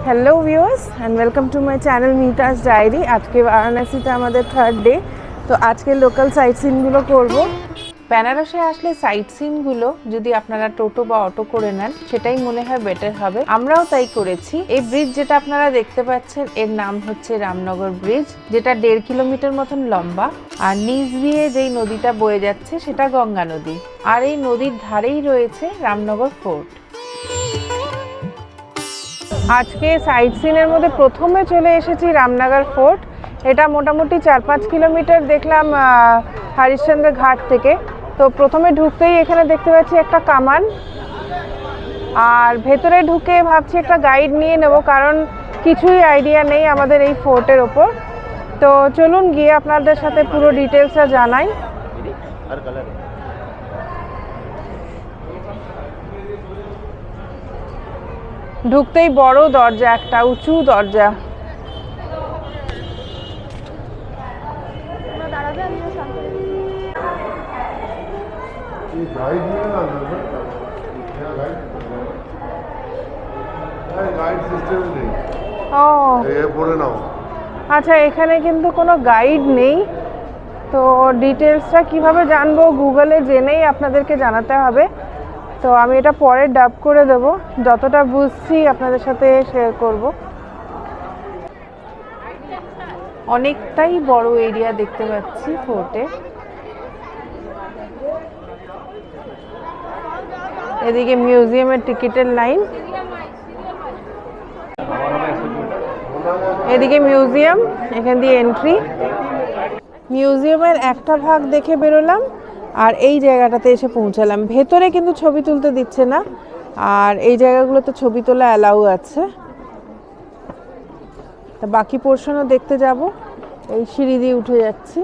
Hello viewers and welcome to my channel Mita's diary. আজকে বারাণসীতে আমাদের থার্ড ডে। তো আজকে লোকাল সাইট সিনগুলো করবো। বেনারসে আসলে সাইট সিনগুলো যদি আপনারা টোটো বা অটো করে নেন সেটাই মনে হয় বেটার হবে। আমরাও তাই করেছি। এই ব্রিজ যেটা আপনারা দেখতে পাচ্ছেন এর নাম হচ্ছে রামনগর ব্রিজ, যেটা 1.5 কিলোমিটার মতন লম্বা। আর নিচ দিয়ে যেই নদীটা বয়ে যাচ্ছে সেটা গঙ্গা নদী। আর এই নদীর ধারেই রয়েছে রামনগর ফোর্ট। আজকে সাইট সিনের মধ্যে প্রথমে চলে এসেছি রামনগর ফোর্ট। এটা মোটামুটি 4-5 কিলোমিটার দেখলাম হরিশ্চন্দ্র ঘাট থেকে। তো প্রথমে ঢুকতেই এখানে দেখতে পাচ্ছি একটা কামান, আর ভেতরে ঢুকে ভাবছি একটা গাইড নিয়ে নেব, কারণ কিছুই আইডিয়া নেই আমাদের এই ফোর্টের ওপর। তো চলুন গিয়ে আপনাদের সাথে পুরো ডিটেলসটা জানাই। ঢুকতেই বড় দরজা, একটা উঁচু দরজা। আচ্ছা, এখানে কিন্তু কোনো গাইড নেই, তো ডিটেলসটা কিভাবে জানবো গুগলে জেনেই আপনাদেরকে জানাতে হবে। তো আমি এটা পরে ডাব করে দেব, যতটা বুঝছি আপনাদের সাথে শেয়ার করব। অনেকটাই বড় এরিয়া দেখতে পাচ্ছি ফোর্টে। এদিকে মিউজিয়ামের টিকিটের লাইন, এদিকে মিউজিয়াম, এখান দিয়ে এন্ট্রি। মিউজিয়ামের একটা ভাগ দেখে বেরোলাম আর এই জায়গাটাতে এসে পৌঁছালাম। ভেতরে কিন্তু ছবি তুলতে দিচ্ছে না, আর এই জায়গাগুলোতে ছবি তোলা অ্যালাউ আছে। তা বাকি পোর্শনও দেখতে যাব। এই সিঁড়ি দিয়ে উঠে যাচ্ছি।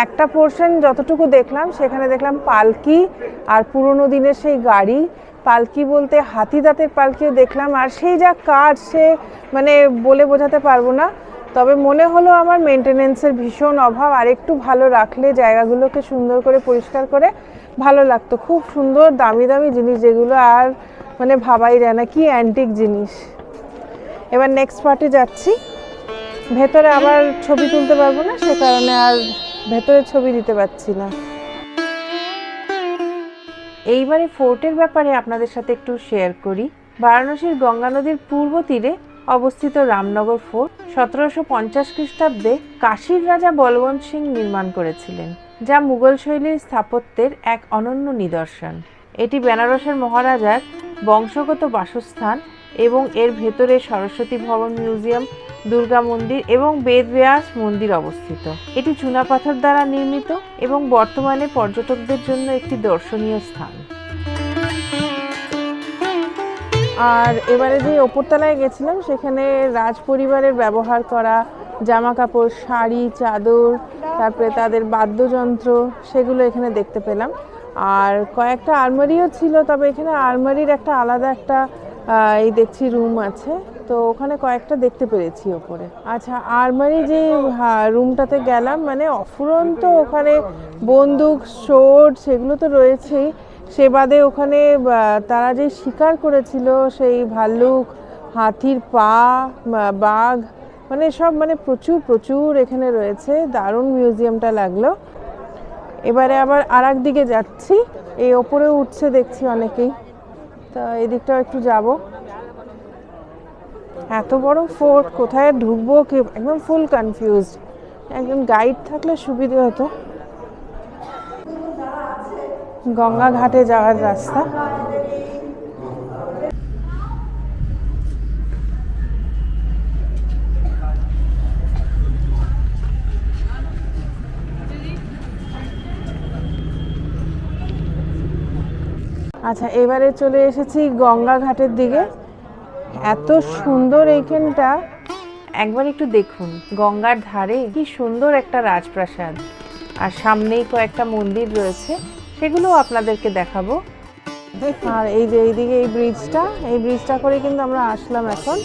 একটা পোর্শন যতটুকু দেখলাম সেখানে দেখলাম পালকি আর পুরোনো দিনের সেই গাড়ি। পালকি বলতে হাতি দাঁতের পালকিও দেখলাম, আর সেই যা কাজ সে মানে বলে বোঝাতে পারবো না। তবে মনে হলো আমার মেনটেনেন্সের ভীষণ অভাব, আর একটু ভালো রাখলে জায়গাগুলোকে সুন্দর করে পরিষ্কার করে ভালো লাগতো। খুব সুন্দর দামি দামি জিনিস যেগুলো আর মানে ভাবাই যায় না, কি অ্যান্টিক জিনিস। এবার নেক্সট পার্টে যাচ্ছি। ভেতরে আবার ছবি তুলতে পারবো না, সে কারণে আর ভেতরে ছবি দিতে পারছি না। এইবারে ফোর্টের ব্যাপারে আপনাদের সাথে একটু শেয়ার করি। বারাণসীর গঙ্গা নদীর পূর্ব তীরে অবস্থিত রামনগর ফোর্ট 1750 খ্রিস্টাব্দে কাশীর রাজা বলবন্ত সিং নির্মাণ করেছিলেন, যা মুঘল শৈলীর স্থাপত্যের এক অনন্য নিদর্শন। এটি বেনারসের মহারাজার বংশগত বাসস্থান এবং এর ভেতরে সরস্বতী ভবন মিউজিয়াম, দুর্গা মন্দির এবং বেদব্যাস মন্দির অবস্থিত। এটি চুনাপাথর দ্বারা নির্মিত এবং বর্তমানে পর্যটকদের জন্য একটি দর্শনীয় স্থান। আর এবারে যে ওপরতলায় গেছিলাম সেখানে রাজ পরিবারের ব্যবহার করা জামা কাপড়, শাড়ি, চাদর, তারপরে তাদের বাদ্যযন্ত্র, সেগুলো এখানে দেখতে পেলাম। আর কয়েকটা আলমারিও ছিল, তবে এখানে আলমারির একটা আলাদা একটা এই দেখছি রুম আছে, তো ওখানে কয়েকটা দেখতে পেরেছি ওপরে। আচ্ছা, আলমারি যে রুমটাতে গেলাম, মানে অফুরন্ত ওখানে বন্দুক, সোর্ড সেগুলো তো রয়েছেই। সে বাদে ওখানে তারা যে শিকার করেছিল সেই ভাল্লুক, হাতির পা, বাঘ, মানে সব মানে প্রচুর প্রচুর এখানে রয়েছে। দারুণ মিউজিয়ামটা লাগলো। এবারে আবার আর এক দিকে যাচ্ছি। এই ওপরে উঠছে দেখছি অনেকেই, তা এদিকটাও একটু যাব। এত বড় ফোর্ট, কোথায় ঢুকবো একদম ফুল কনফিউজড। একজন গাইড থাকলে সুবিধে হতো। গঙ্গা ঘাটে যাওয়ার রাস্তা। আচ্ছা, এবারে চলে এসেছি গঙ্গা ঘাটের দিকে। এত সুন্দর এইখানটা, একবার একটু দেখুন। গঙ্গার ধারে কি সুন্দর একটা রাজপ্রাসাদ, আর সামনেই কয়েকটা মন্দির রয়েছে, সেগুলো আপনাদেরকে দেখাবো। আর এই যে এইদিকে এই ব্রিজটা করে কিন্তু আমরা আসলাম এখন।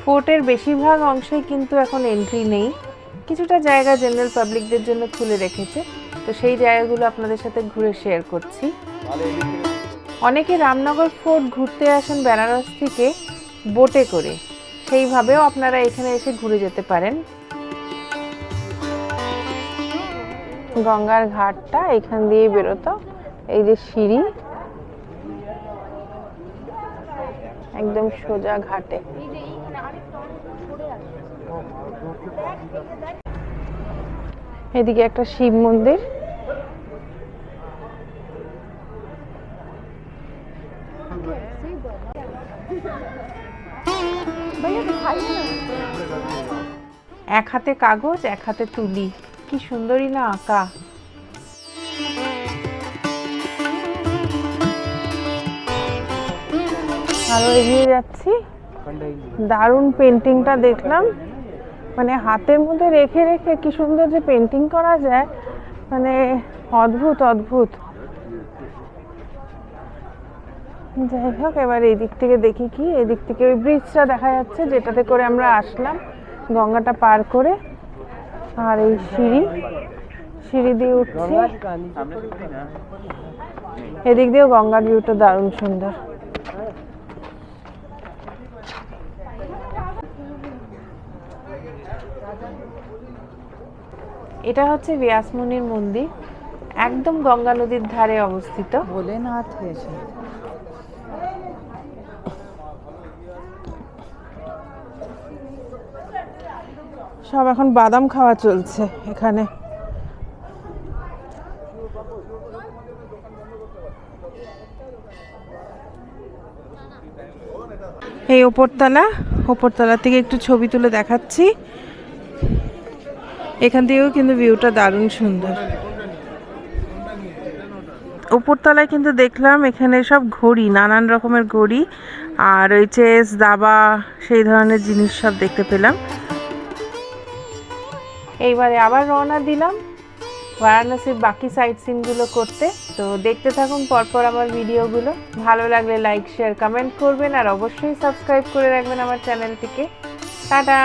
ফোর্টের বেশিরভাগ অংশেই কিন্তু এখন এন্ট্রি নেই, কিছুটা জায়গা জেনারেল পাবলিকদের জন্য খুলে রেখেছে। তো সেই জায়গাগুলো আপনাদের সাথে ঘুরে শেয়ার করছি। অনেকে রামনগর ফোর্ট ঘুরতে আসেন বেনারস থেকে বোটে করে, সেইভাবেও আপনারা এখানে এসে ঘুরে যেতে পারেন। গঙ্গার ঘাটটা এখান দিয়ে বেরোতো, এই যে সিঁড়ি একদম সোজা ঘাটে। এদিকে একটা শিব মন্দির, এক হাতে কাগজ এক হাতে তুলি, কি সুন্দরই না আঁকা। আরো এগিয়ে যাচ্ছি, দারুণ পেন্টিংটা দেখলাম, মানে হাতের মধ্যে রেখে রেখে কি সুন্দর যে পেন্টিং করা যায়, মানে অদ্ভুত অদ্ভুত। যাই হোক, এবার এই দিক থেকে দেখি কি, এদিক থেকে ওই ব্রিজটা দেখা যাচ্ছে যেটাতে করে আমরা আসলাম গঙ্গাটা পার করে। আর এই সিঁড়ি দিয়ে উঠছি, এদিক দিয়েও গঙ্গার ভিউটা দারুণ সুন্দর। এটা হচ্ছে ব্যাসমুনির মন্দির, একদম গঙ্গা নদীর ধারে অবস্থিত। ভোলেনাথ হয়েছে। সব এখন বাদাম খাওয়া চলছে এখানে। এই উপরতলা থেকে একটু ছবি তুলে দেখাচ্ছি। এখান থেকেও কিন্তু ভিউটা দারুণ সুন্দর। উপরতলায় কিন্তু দেখলাম এখানে সব ঘড়ি, নানান রকমের ঘড়ি আর ওই চেস দাবা সেই ধরনের জিনিস সব দেখতে পেলাম। এইবারে আবার রওনা দিলাম বারাণসীর বাকি সাইট সিনগুলো করতে। তো দেখতে থাকুন পরপর আমার ভিডিওগুলো। ভালো লাগলে লাইক শেয়ার কমেন্ট করবেন আর অবশ্যই সাবস্ক্রাইব করে রাখবেন আমার চ্যানেলটিকে। টাটা।